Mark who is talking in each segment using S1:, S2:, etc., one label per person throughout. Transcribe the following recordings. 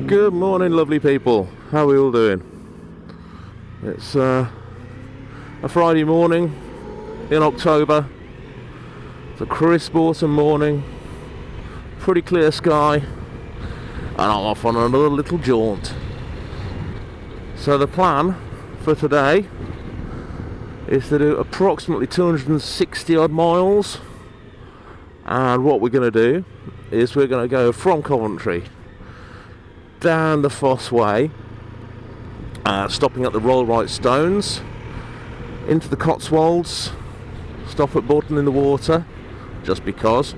S1: Good morning, lovely people. How are we all doing? It's a Friday morning in October. It's a crisp autumn morning, pretty clear sky, and I'm off on another little jaunt. So the plan for today is to do approximately 260 odd miles, and what we're going to do is we're going to go from Coventry down the Foss Way, stopping at the Royal Right Stones, into the Cotswolds, stop at Bourton-on-the-Water, just because.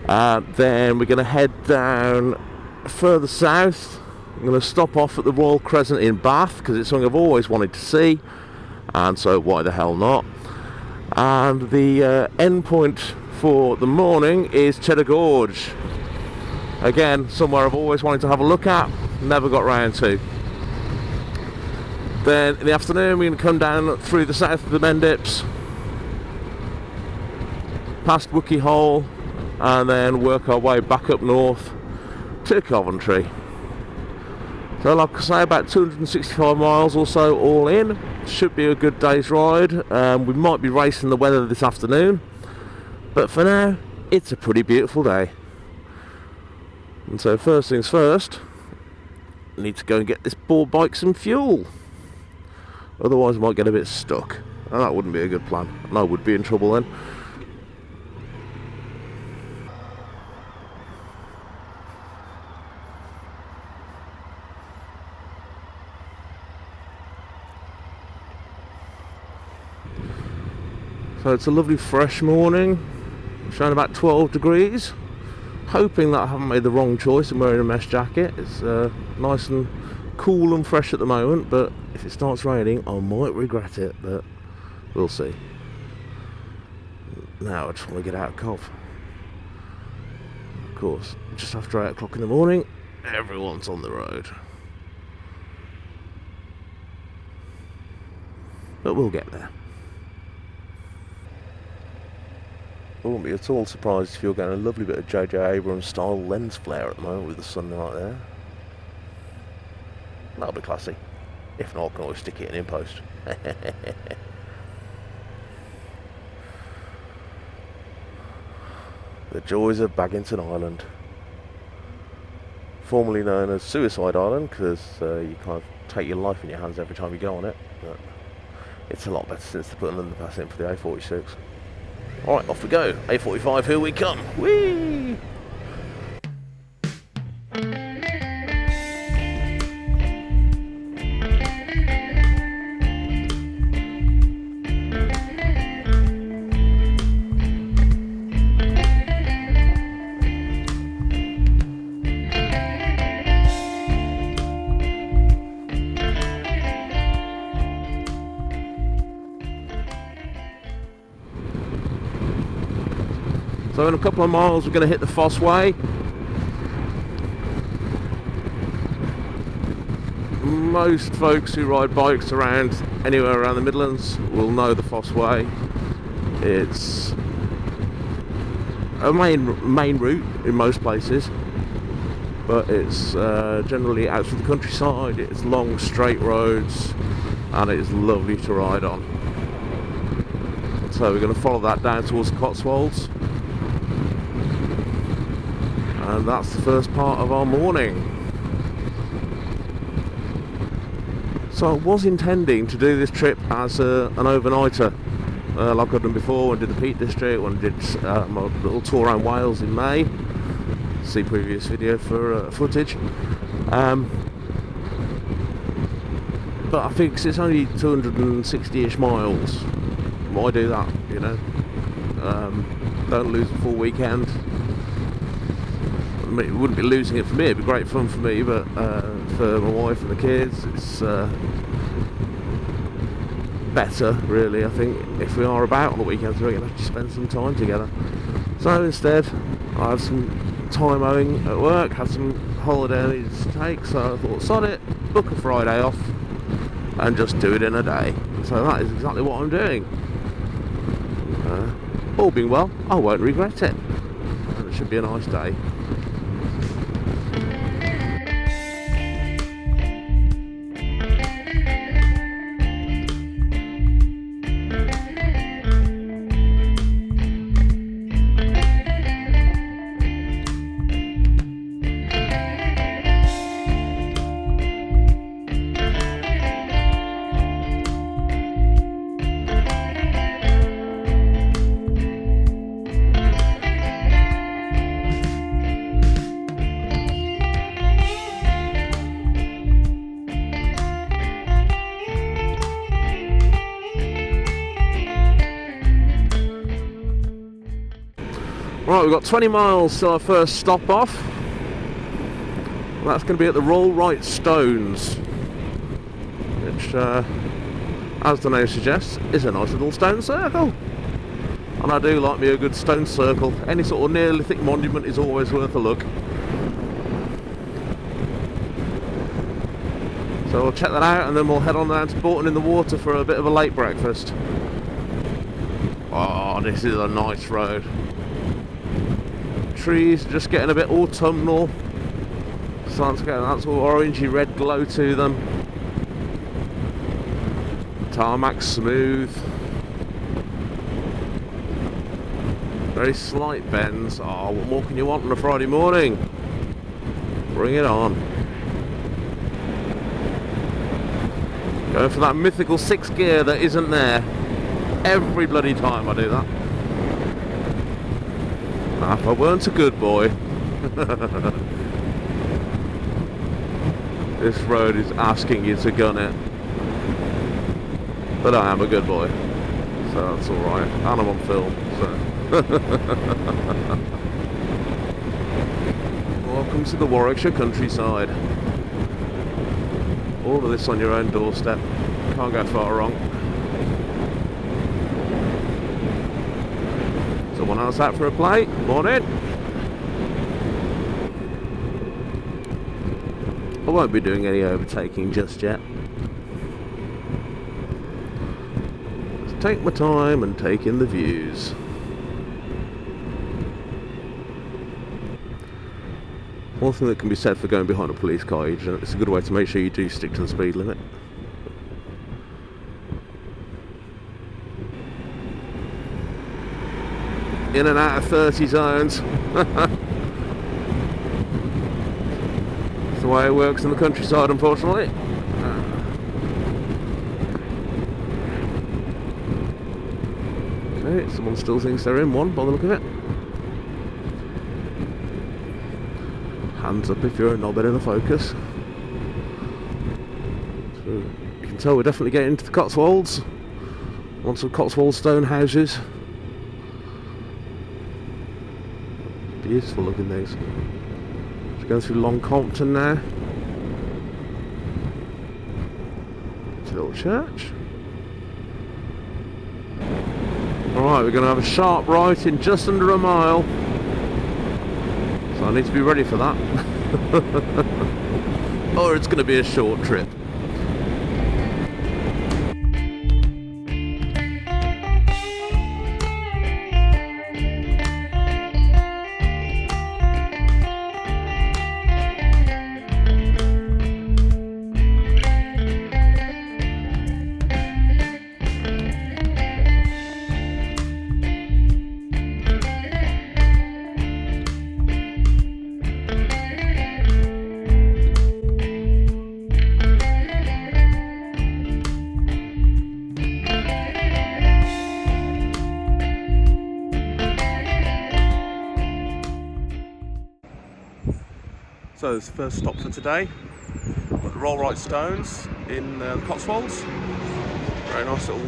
S1: Then we're going to head down further south. I'm going to stop off at the Royal Crescent in Bath, because it's something I've always wanted to see, and so why the hell not. And the end point for the morning is Cheddar Gorge. Again, somewhere I've always wanted to have a look at, never got round to. Then in the afternoon we're going to come down through the south of the Mendips, past Wookey Hole, and then work our way back up north to Coventry. So like I say, about 265 miles or so all in. Should be a good day's ride. We might be racing the weather this afternoon, but for now it's a pretty beautiful day. And so first things first, I need to go and get this poor bike some fuel. Otherwise I might get a bit stuck, and that wouldn't be a good plan, and I would be in trouble then. So it's a lovely fresh morning, showing about 12 degrees. Hoping that I haven't made the wrong choice in wearing a mesh jacket. It's nice and cool and fresh at the moment, but if it starts raining I might regret it, but we'll see. Now I just want to get out of Cov. Of course, just after 8 o'clock in the morning, everyone's on the road. But we'll get there. I wouldn't be at all surprised if you're getting a lovely bit of JJ Abrams style lens flare at the moment with the sun right there. That'll be classy. If not, I can always stick it in post. The joys of Baggington Island. Formerly known as Suicide Island, because you kind of take your life in your hands every time you go on it. But it's a lot better since they put an underpass in for the A46. Alright, off we go. A45, here we come. Whee! So in a couple of miles we're going to hit the Foss Way. Most folks who ride bikes around anywhere around the Midlands will know the Foss Way. It's a main route in most places, but it's generally out through the countryside. It's long straight roads and it's lovely to ride on. So we're going to follow that down towards the Cotswolds. And that's the first part of our morning. So I was intending to do this trip as an overnighter, like I've done before, when I did the Peak District, when I did my little tour around Wales in May. See previous video for footage. But I think it's only 260-ish miles. Why do that, you know? Don't lose a full weekend. It wouldn't be losing it for me, it'd be great fun for me, but for my wife and the kids it's better really, I think, if we are about on the weekends we're going to have to spend some time together. So instead I have some time owing at work, had some holiday I needed to take, so I thought sod it, book a Friday off and just do it in a day. So that is exactly what I'm doing. All being well, I won't regret it. It should be a nice day. Right, we've got 20 miles till our first stop off. That's going to be at the Roll Right Stones, which, as the name suggests, is a nice little stone circle. And I do like me a good stone circle. Any sort of Neolithic monument is always worth a look. So we'll check that out and then we'll head on down to Bourton-on-the-Water for a bit of a late breakfast. Oh, this is a nice road. Trees just getting a bit autumnal. Starting to get that sort of orangey red glow to them. Tarmac smooth. Very slight bends. Oh, what more can you want on a Friday morning? Bring it on. Going for that mythical 6th gear that isn't there. Every bloody time I do that. Now, if I weren't a good boy. This road is asking you to gun it. But I am a good boy. So that's alright. And I'm on film, so. Welcome to the Warwickshire countryside. All of this on your own doorstep. Can't go far wrong. Someone else out for a play? Morning. I won't be doing any overtaking just yet. Just take my time and take in the views. One thing that can be said for going behind a police car, it's a good way to make sure you do stick to the speed limit. In and out of 30 zones. That's the way it works in the countryside, unfortunately. Okay, someone still thinks they're in one by the look of it. Hands up if you're not in the focus. So you can tell we're definitely getting into the Cotswolds. Lots of Cotswold stone houses. Beautiful looking things. Just going through Long Compton now. It's a little church. Alright, we're going to have a sharp right in just under a mile. So I need to be ready for that. Or it's going to be a short trip. So this is the first stop for today. We've got the Roll Right Stones in the Cotswolds. Very nice little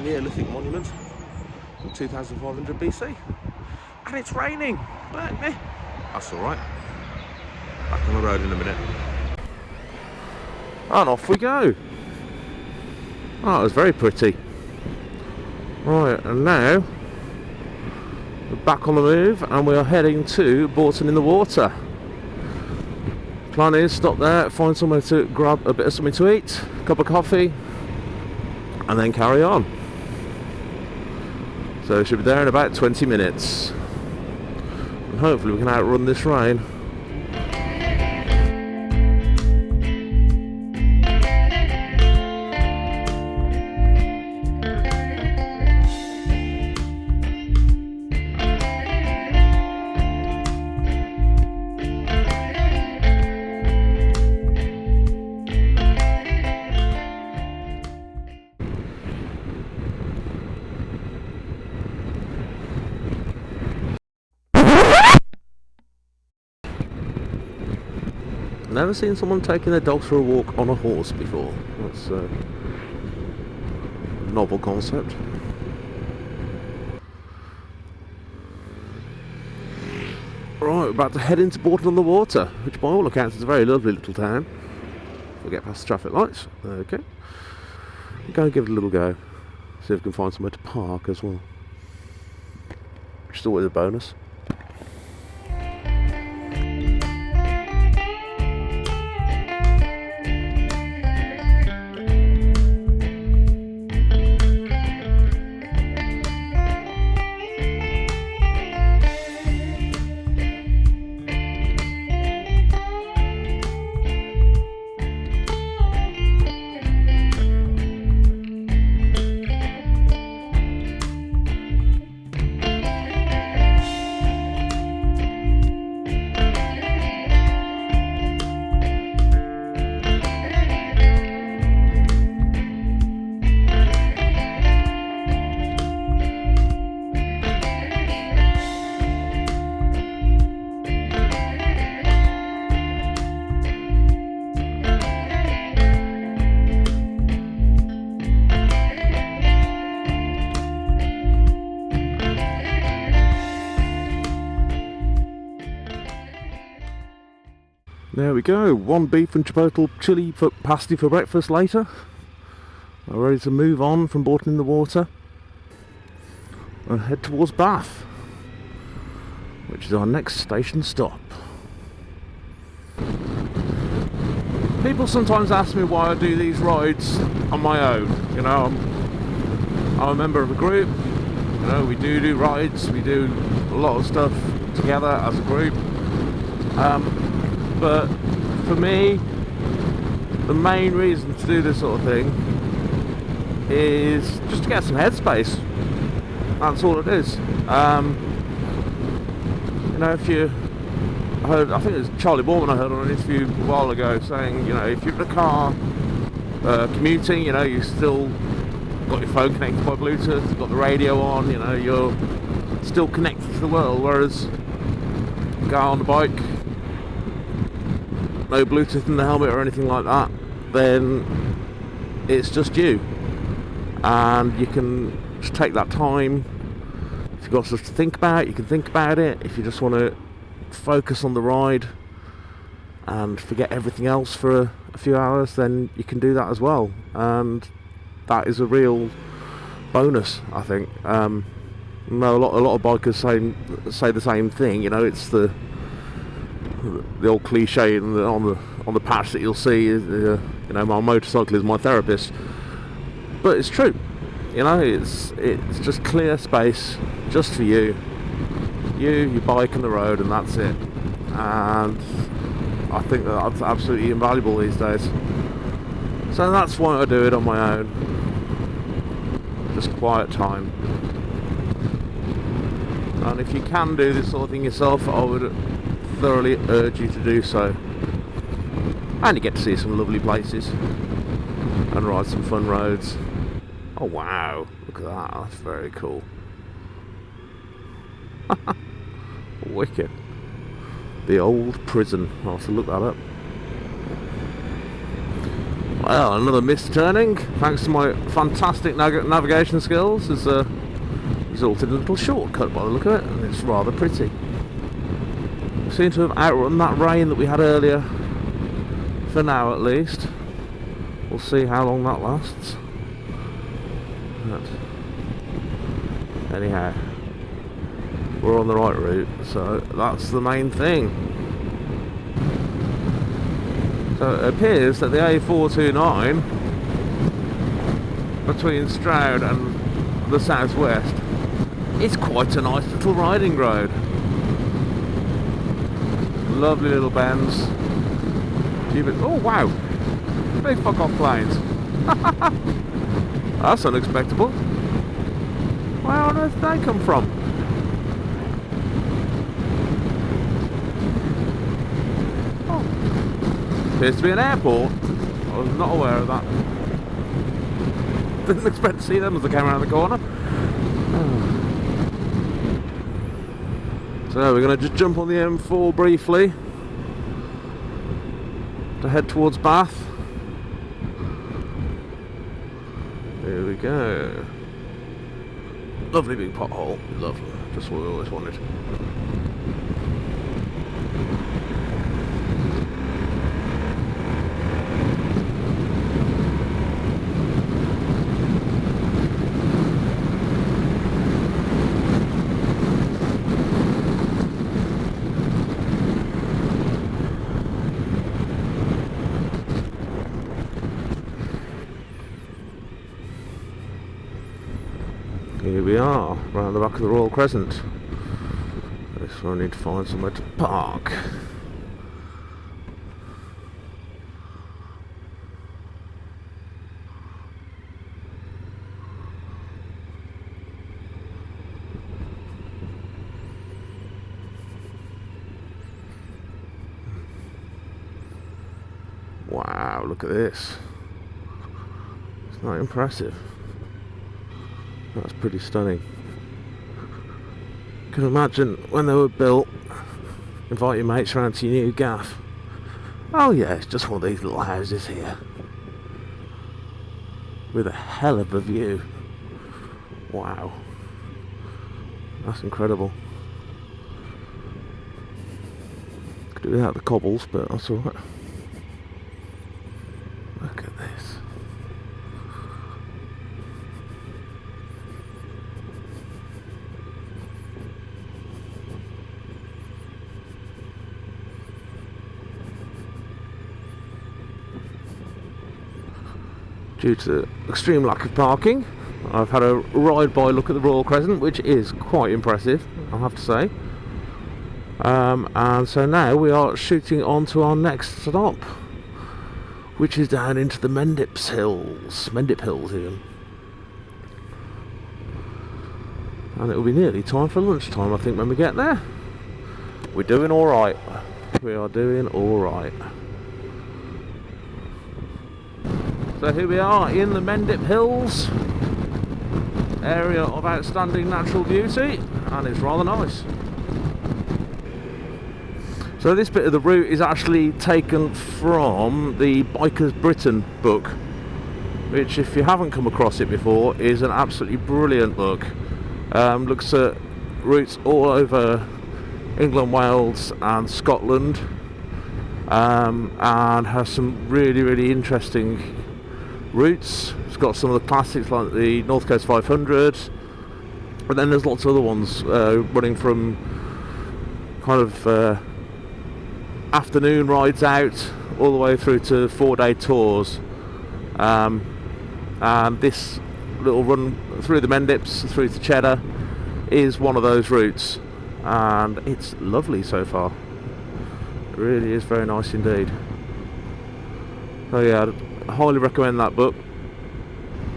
S1: Neolithic monument from 2500 BC. And it's raining, but that's alright. Back on the road in a minute. And off we go. Oh, it was very pretty. Right, and now we're back on the move and we are heading to Bourton-on-the-Water. Plan is stop there, find somewhere to grab a bit of something to eat, a cup of coffee, and then carry on. So we should be there in about 20 minutes. And hopefully we can outrun this rain. Never seen someone taking their dogs for a walk on a horse before. That's a novel concept. we're about to head into Bourton-on-the-Water, which by all accounts is a very lovely little town. We'll get past the traffic lights. Okay. Go and give it a little go. See if we can find somewhere to park as well. Which is always a bonus. There we go, 1 beef and chipotle chili pasty for breakfast later. We're ready to move on from Bourton-in-the-Water and head towards Bath, which is our next station stop. People sometimes ask me why I do these rides on my own. You know, I'm a member of a group. You know, we do rides, we do a lot of stuff together as a group. But for me, the main reason to do this sort of thing is just to get some headspace. That's all it is. You know, if you heard, I think it was Charlie Borman I heard on an interview a while ago saying, you know, if you're in a car commuting, you know, you still got your phone connected by Bluetooth, you've got the radio on, you know, you're still connected to the world, whereas you go on the bike, no Bluetooth in the helmet or anything like that, then it's just you, and you can just take that time. If you've got stuff to think about, you can think about it. If you just want to focus on the ride and forget everything else for a few hours, then you can do that as well, and that is a real bonus, I think. No, a lot of bikers say the same thing. You know, it's the old cliche on the patch that you'll see is, you know, my motorcycle is my therapist. But it's true. You know, it's just clear space just for you, your bike and the road, and that's it. And I think that's absolutely invaluable these days. So that's why I do it on my own. Just quiet time. And if you can do this sort of thing yourself, I would thoroughly urge you to do so. And you get to see some lovely places and ride some fun roads. Oh wow, look at that, that's very cool. Wicked. The old prison, I'll have to look that up. Well, another missed turning, thanks to my fantastic navigation skills, has resulted in a little shortcut by the look of it, and it's rather pretty. We seem to have outrun that rain that we had earlier, for now at least. We'll see how long that lasts. But anyhow, we're on the right route, so that's the main thing. So it appears that the A429 between Stroud and the southwest is quite a nice little riding road. Lovely little bends. Oh wow! Big fuck off planes. That's unexpected. Where on earth did they come from? Oh. Appears to be an airport. I was not aware of that. Didn't expect to see them as they came around the corner. So we're going to just jump on the M4 briefly to head towards Bath. There we go. Lovely big pothole. Lovely. Just what we always wanted. Here we are, round the back of the Royal Crescent. This one I need to find somewhere to park. Wow, look at this. It's not impressive. That's pretty stunning. You can imagine when they were built, invite your mates around to your new gaff. Oh yeah, it's just one of these little houses here. With a hell of a view. Wow. That's incredible. Could do without the cobbles, but that's alright. Look at this. Due to extreme lack of parking, I've had a ride-by look at the Royal Crescent, which is quite impressive, I have to say. And so now we are shooting on to our next stop, which is down into the Mendips Hills, Mendip Hills even. And it will be nearly time for lunchtime, I think, when we get there. We're doing alright. We are doing alright. So here we are in the Mendip Hills, area of outstanding natural beauty, and it's rather nice. So this bit of the route is actually taken from the Biker's Britain book, which, if you haven't come across it before, is an absolutely brilliant book. Looks at routes all over England, Wales and Scotland, and has some really interesting routes. It's got some of the classics like the North Coast 500, but then there's lots of other ones running from kind of afternoon rides out all the way through to 4-day tours, and this little run through the Mendips through to Cheddar is one of those routes, and it's lovely so far. It really is very nice indeed. So yeah, I highly recommend that book.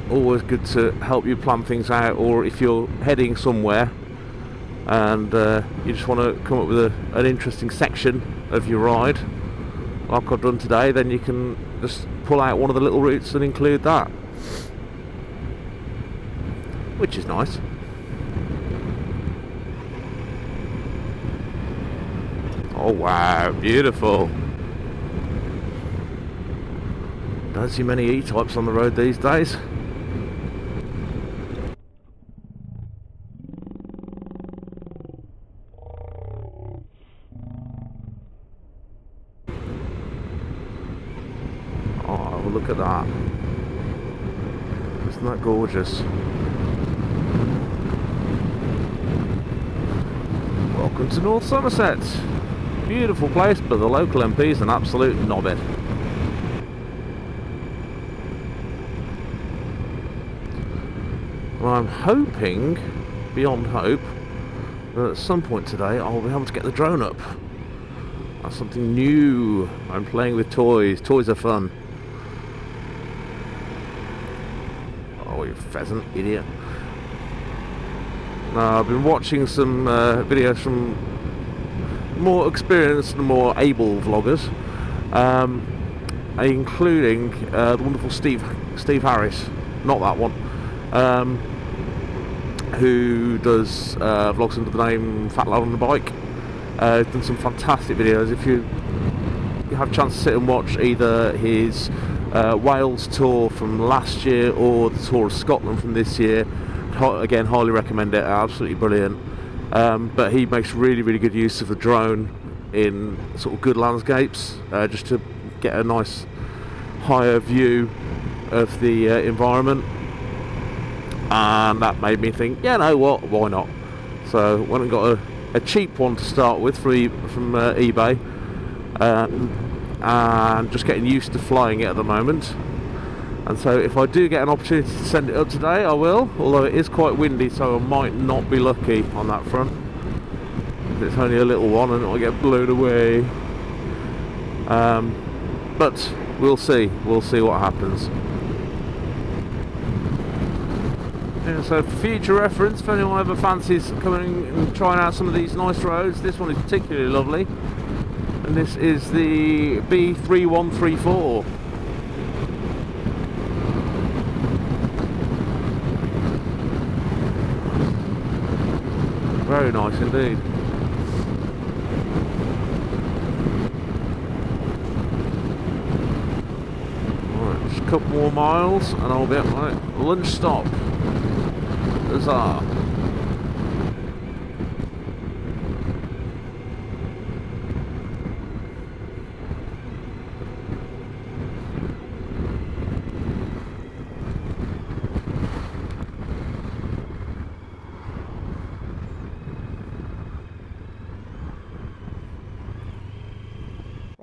S1: Always good to help you plan things out, or if you're heading somewhere and you just want to come up with an interesting section of your ride, like I've done today, then you can just pull out one of the little routes and include that, which is nice. Oh wow, beautiful. Don't see many E-types on the road these days. Oh, look at that. Isn't that gorgeous? Welcome to North Somerset. Beautiful place, but the local MP's an absolute knobhead. Well, I'm hoping, beyond hope, that at some point today I'll be able to get the drone up. That's something new. I'm playing with toys. Toys are fun. Oh, you pheasant, idiot. No, I've been watching some videos from more experienced and more able vloggers, including the wonderful Steve Harris, not that one, who does vlogs under the name Fat Lad on the Bike. He's done some fantastic videos. If you have a chance to sit and watch either his Wales tour from last year or the tour of Scotland from this year, again, highly recommend it. Absolutely brilliant. But he makes really good use of the drone in sort of good landscapes, just to get a nice higher view of the environment, and that made me think, yeah, know what, why not? So went and got a cheap one to start with from eBay, and just getting used to flying it at the moment. And so if I do get an opportunity to send it up today, I will, although it is quite windy, so I might not be lucky on that front. It's only a little one and it'll get blown away. But we'll see what happens. Yeah, so for future reference, if anyone ever fancies coming and trying out some of these nice roads, this one is particularly lovely. And this is the B3134. Very nice indeed. Right, just a couple more miles and I'll be at my lunch stop. Huzzah!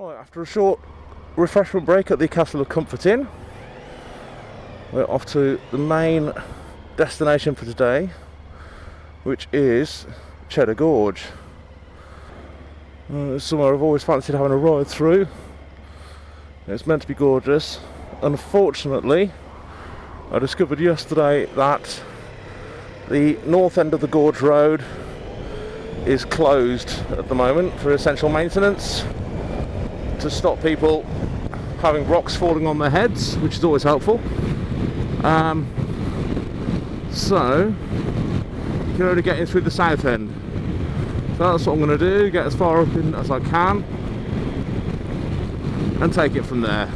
S1: Right, after a short refreshment break at the Castle of Comfort Inn, we're off to the main destination for today, which is Cheddar Gorge. It's somewhere I've always fancied having a ride through. It's meant to be gorgeous. Unfortunately, I discovered yesterday that the north end of the gorge road is closed at the moment for essential maintenance, to stop people having rocks falling on their heads, which is always helpful. So you can only get in through the south end. So that's what I'm going to do, get as far up in as I can and take it from there.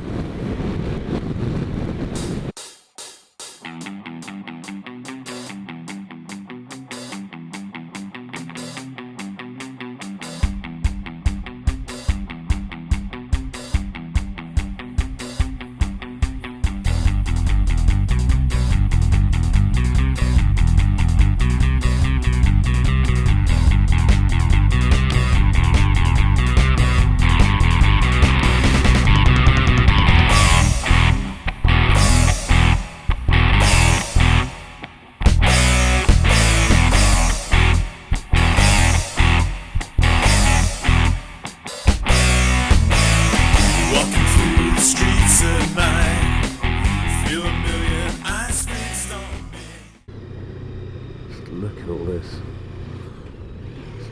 S1: Look at all this. It's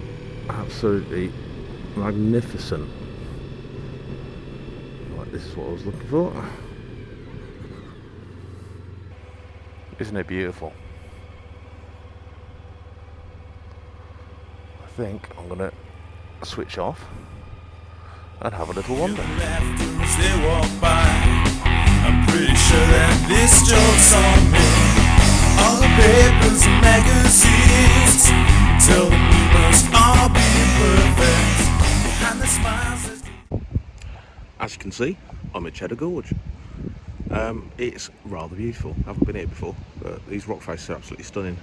S1: absolutely magnificent. Right, this is what I was looking for. Isn't it beautiful? I think I'm gonna switch off and have a little wander. I'm pretty sure that this joke's on me. All the papers and magazines tell them we must all be perfect. Behind the smiles. As you can see, I'm at Cheddar Gorge. It's rather beautiful. I haven't been here before, but these rock faces are absolutely stunning.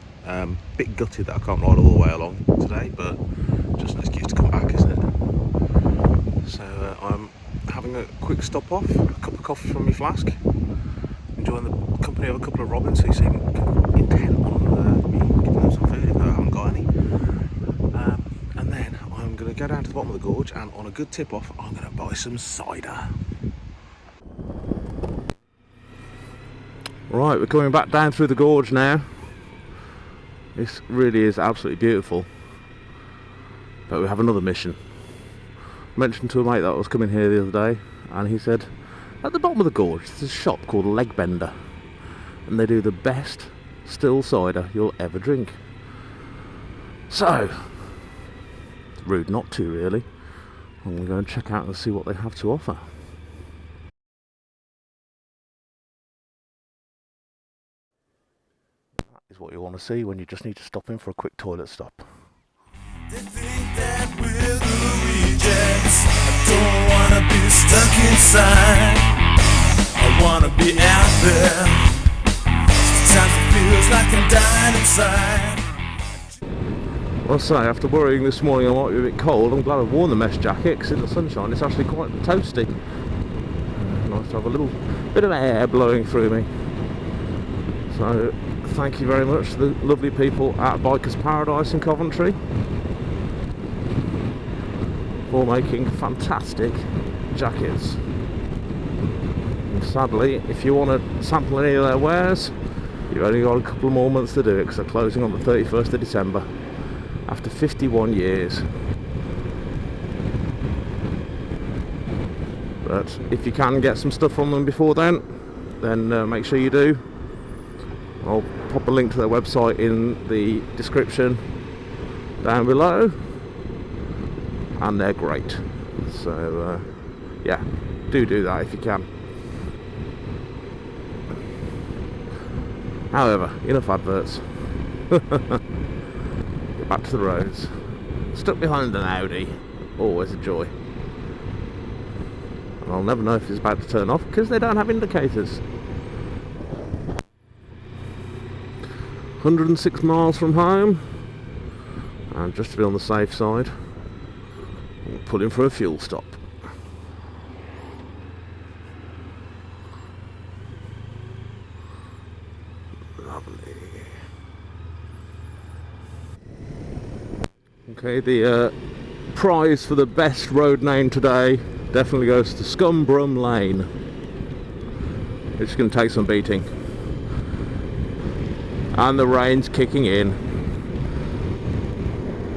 S1: Bit gutted that I can't ride all the way along today, but just an excuse to come back, isn't it? So I'm having a quick stop off, a cup of coffee from my flask, enjoying the company of a couple of robins who seem intent on me giving them some food if I haven't got any. And then I'm going to go down to the bottom of the gorge, and on a good tip off I'm going to buy some cider. Right, we're coming back down through the gorge now. This really is absolutely beautiful, but we have another mission. I mentioned to a mate that I was coming here the other day, and he said at the bottom of the gorge there's a shop called Legbender, and they do the best still cider you'll ever drink. So, rude not to really. I'm going to go and check out and see what they have to offer. That is what you want to see when you just need to stop in for a quick toilet stop. They think that we're the rejects. I don't want to be stuck inside. I want to be out there. Sometimes it feels like I'm dying inside. Well, I say, after worrying this morning I might be a bit cold, I'm glad I've worn the mesh jacket, because in the sunshine it's actually quite toasty. Nice to have a little bit of air blowing through me. So thank you very much to the lovely people at Bikers Paradise in Coventry for making fantastic jackets. And sadly, if you want to sample any of their wares, you've only got a couple more months to do it, because they're closing on the 31st of December after 51 years. But if you can get some stuff from them before then make sure you do. I'll pop a link to their website in the description down below, and they're great. So yeah, do that if you can. However, enough adverts. Get back to the roads. Stuck behind an Audi, always a joy. And I'll never know if it's about to turn off because they don't have indicators. 106 miles from home, and just to be on the safe side, I'm pulling for a fuel stop. Lovely. Okay, the prize for the best road name today definitely goes to Scumbrum Lane. It's going to take some beating. And the rain's kicking in.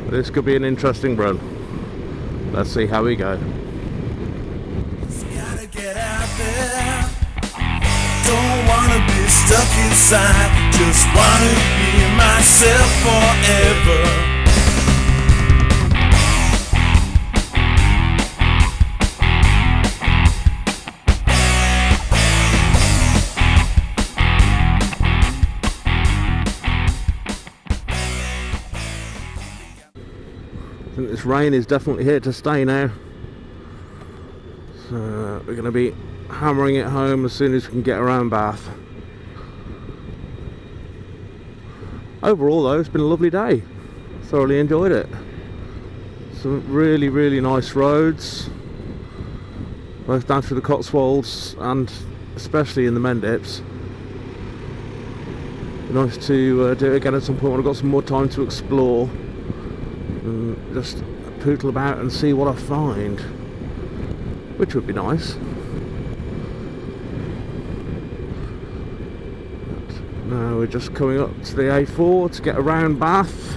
S1: This could be an interesting run. Let's see how we go.
S2: Just gotta get out there. Don't wanna be stuck inside. Just wanna be myself forever.
S1: I think this rain is definitely here to stay now, so we're going to be hammering it home as soon as we can get around Bath. Overall though, it's been a lovely day. Thoroughly enjoyed it. Some really nice roads, both down through the Cotswolds and especially in the Mendips. Nice to do it again at some point when I've got some more time to explore. And just poodle about and see what I find, which would be nice. But now we're just coming up to the A4 to get around Bath,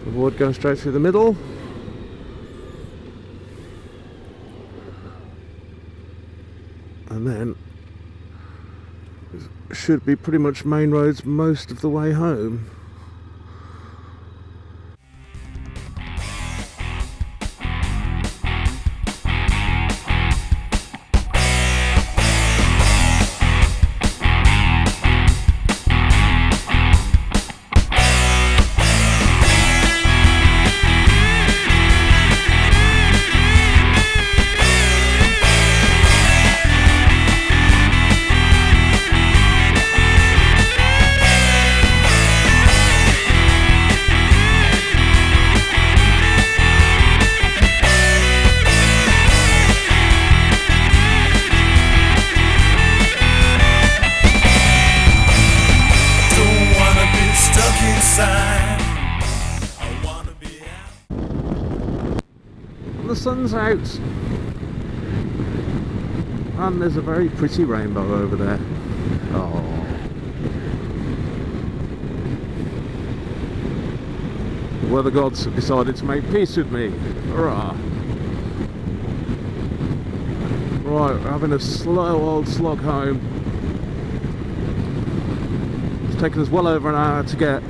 S1: avoid going straight through the middle. And then should be pretty much main roads most of the way home. The sun's out and there's a very pretty rainbow over there. Oh, the weather gods have decided to make peace with me. Hurrah! Right, we're having a slow old slog home. It's taken us well over an hour to get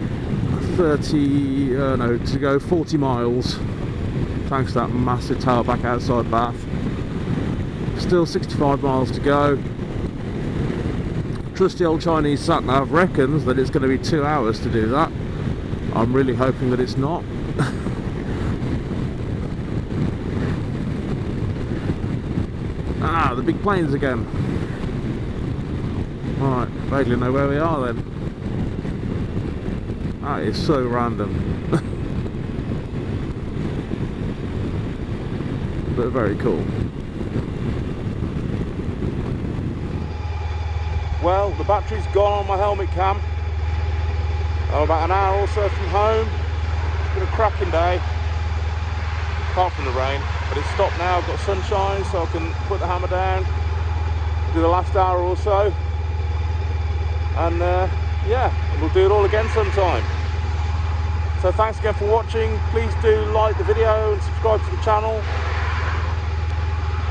S1: 40 miles. Thanks to that massive tower back outside Bath. Still 65 miles to go. Trusty old Chinese sat-nav reckons that it's going to be 2 hours to do that. I'm really hoping that it's not. Ah, the big planes again. Right, vaguely know where we are then. That is so random. But very cool. Well, the battery's gone on my helmet cam. I'm about an hour or so from home. It's been a cracking day, apart from the rain, but it's stopped now. I've got sunshine, so I can put the hammer down, do the last hour or so, and yeah, we'll do it all again sometime. So thanks again for watching. Please do like the video and subscribe to the channel,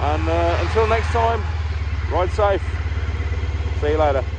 S1: and until next time, ride safe. See you later.